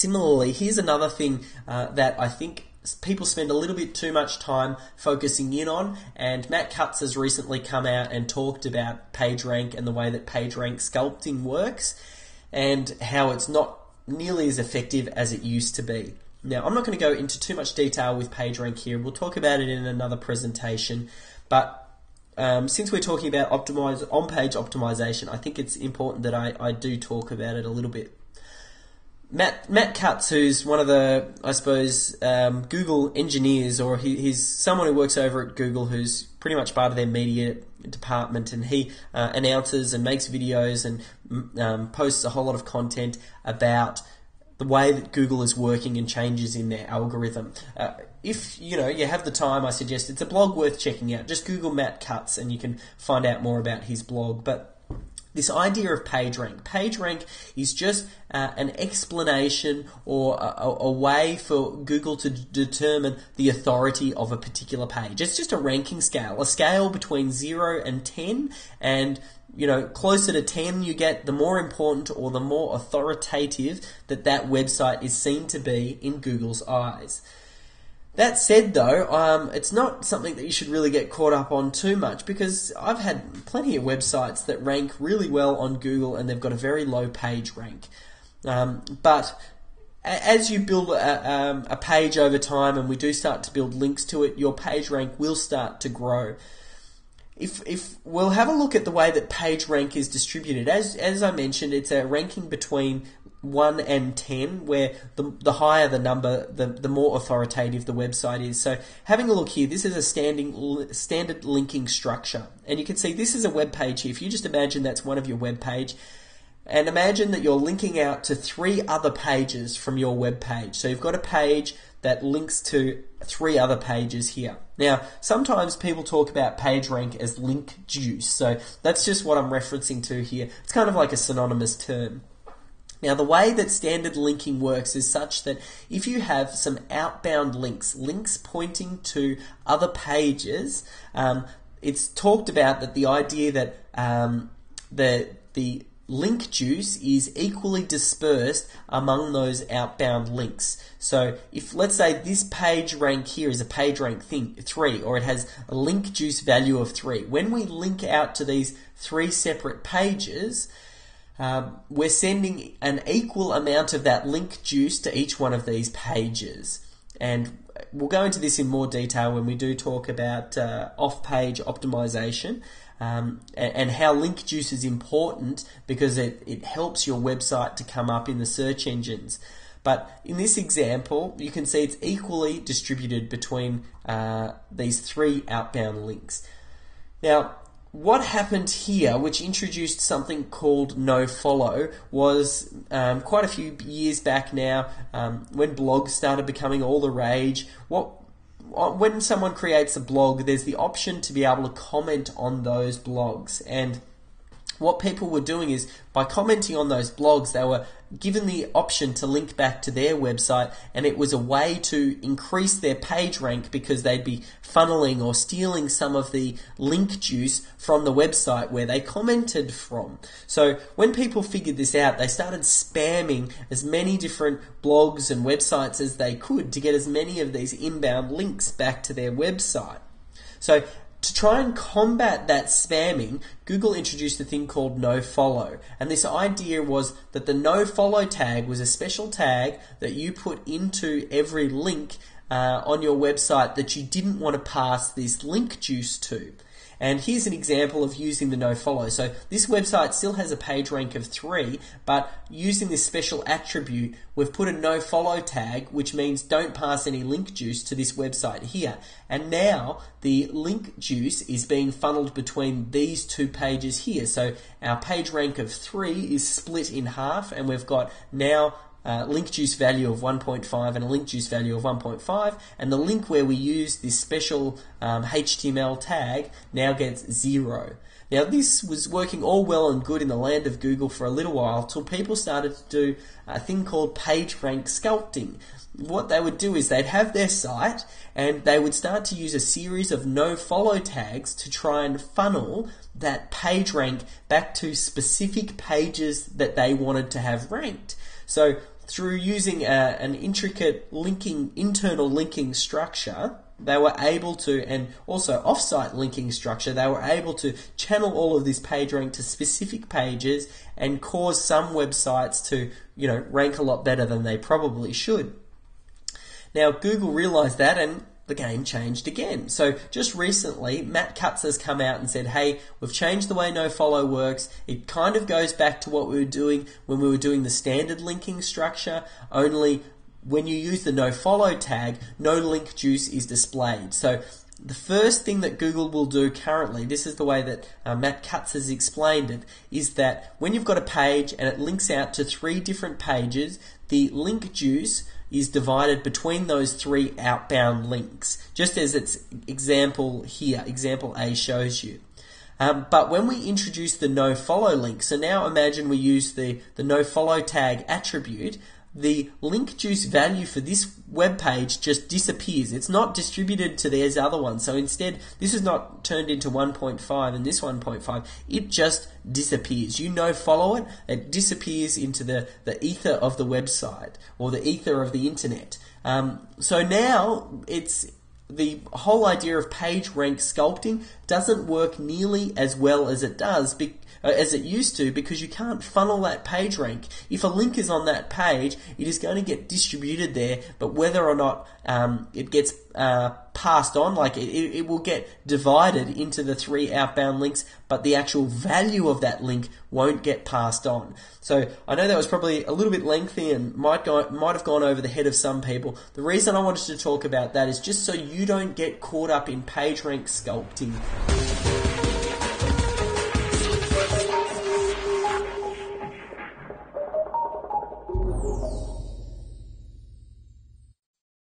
Similarly, here's another thing that I think people spend a little bit too much time focusing in on, and Matt Cutts has recently come out and talked about PageRank and the way that PageRank Sculpting works and how it's not nearly as effective as it used to be. Now, I'm not going to go into too much detail with PageRank here. We'll talk about it in another presentation, but since we're talking about on-page optimization, I think it's important that I do talk about it a little bit. Matt Cutts, who's one of the, I suppose, Google engineers, or he's someone who works over at Google who's pretty much part of their media department, and he announces and makes videos and posts a whole lot of content about the way that Google is working and changes in their algorithm. If you have the time, I suggest it's a blog worth checking out. Just Google Matt Cutts and you can find out more about his blog. But this idea of PageRank is just an explanation or a way for Google to determine the authority of a particular page. It's just a ranking scale, a scale between 0 and 10, and closer to 10 you get, the more important or the more authoritative that website is seen to be in Google's eyes. That said, though, it's not something that you should really get caught up on too much, because I've had plenty of websites that rank really well on Google and they've got a very low page rank. But as you build a page over time, and we do start to build links to it, your page rank will start to grow. If we'll have a look at the way that PageRank is distributed, as I mentioned, it's a ranking between 1 and 10, where the higher the number, the more authoritative the website is. So having a look here, this is a standard linking structure. And you can see this is a web page here. If you just imagine that's one of your web page, and imagine that you're linking out to 3 other pages from your web page. So you've got a page that links to 3 other pages here. Now, sometimes people talk about PageRank as link juice, so that's just what I'm referencing to here. It's kind of like a synonymous term. Now, the way that standard linking works is such that if you have some outbound links pointing to other pages, it's talked about that the idea that the link juice is equally dispersed among those outbound links. So if, let's say, this page rank here is a page rank 3, or it has a link juice value of 3, when we link out to these 3 separate pages, we're sending an equal amount of that link juice to each one of these pages. And we'll go into this in more detail when we do talk about off-page optimization. And how link juice is important because it helps your website to come up in the search engines. But in this example, you can see it's equally distributed between these 3 outbound links. Now, what happened here, which introduced something called Nofollow, was quite a few years back now, when blogs started becoming all the rage. When someone creates a blog, there's the option to be able to comment on those blogs. And what people were doing is, by commenting on those blogs, they were given the option to link back to their website, and it was a way to increase their page rank because they'd be funneling or stealing some of the link juice from the website where they commented from. So when people figured this out, they started spamming as many different blogs and websites as they could to get as many of these inbound links back to their website. So to try and combat that spamming, Google introduced a thing called Nofollow. And this idea was that the Nofollow tag was a special tag that you put into every link on your website that you didn't want to pass this link juice to. And here's an example of using the Nofollow. So this website still has a page rank of 3, but using this special attribute, we've put a Nofollow tag, which means don't pass any link juice to this website here. And now the link juice is being funneled between these 2 pages here. So our page rank of 3 is split in half, and we've got now link juice value of 1.5 and a link juice value of 1.5, and the link where we use this special HTML tag now gets 0. Now, this was working all well and good in the land of Google for a little while, till people started to do a thing called Pagerank Sculpting. What they would do is they'd have their site and they would start to use a series of Nofollow tags to try and funnel that page rank back to specific pages that they wanted to have ranked. So through using an intricate internal linking structure, they were able to, and also off-site linking structure, they were able to channel all of this PageRank to specific pages and cause some websites to, rank a lot better than they probably should. Now, Google realized that, and the game changed again. So just recently, Matt Cutts has come out and said, hey, we've changed the way Nofollow works. It kind of goes back to what we were doing when we were doing the standard linking structure, only when you use the Nofollow tag, no link juice is displayed. So the first thing that Google will do currently, this is the way that Matt Cutts has explained it, is that when you've got a page and it links out to 3 different pages, the link juice is divided between those 3 outbound links, just as its example here, example A shows you. But when we introduce the nofollow link, so now imagine we use the nofollow tag attribute, the link juice value for this web page just disappears. It's not distributed to these other ones. So instead, this is not turned into 1.5 and this 1.5. It just disappears. You follow it, it disappears into the ether of the website or the ether of the internet. So now it's the whole idea of PageRank sculpting doesn't work nearly as well as it does as it used to, because you can't funnel that page rank. If a link is on that page, it is going to get distributed there, but whether or not it gets passed on, like it will get divided into the 3 outbound links, but the actual value of that link won't get passed on. So I know that was probably a little bit lengthy and might have gone over the head of some people. The reason I wanted to talk about that is just so you don't get caught up in PageRank sculpting.